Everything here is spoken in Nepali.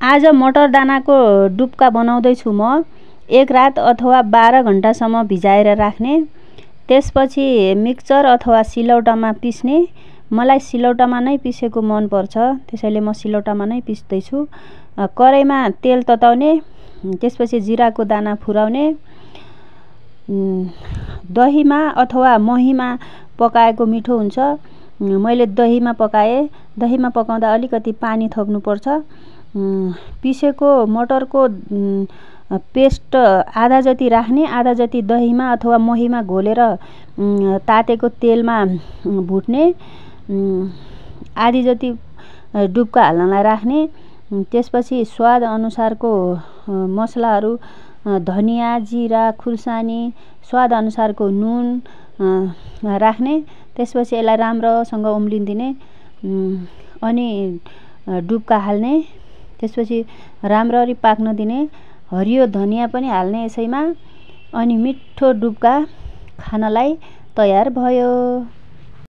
आज मटर दानाको डुब्का बनाउँदैछु म। 1 रात अथवा 12 घण्टासम्म भिजाएर राख्ने। त्यसपछि मिक्सचर अथवा सिलौटामा पिस्ने। मलाई सिलौटामा नै पिसेको मन पर्छ, त्यसैले म सिलौटामा नै पिस्दैछु। कराईमा तेल तताउने, त्यसपछि जिराको दाना फुराउने। दहीमा अथवा महीमा पकाएको मिठो हुन्छ। मैले दहीमा पकाएँ। दहीमा पकाउँदा अलिकति पानी थप्नुपर्छ। पिसेको मटरको पेस्ट आधा जति राख्ने, आधा जति दहीमा अथवा महीमा घोलेर तातेको तेलमा भुट्ने। आधी जति डुब्का हाल्नलाई राख्ने। त्यसपछि स्वाद अनुसारको मसलाहरू धनिया, जिरा, खुर्सानी, स्वाद अनुसारको नुन राख्ने। त्यसपछि यसलाई राम्रोसँग उम्लिदिने अनि डुब्का हाल्ने। त्यसपछि राम्ररी पाक्न दिने। हरियो धनिया पनि हाल्ने यसैमा। अनि मिठो डुब्का खानलाई तयार भयो।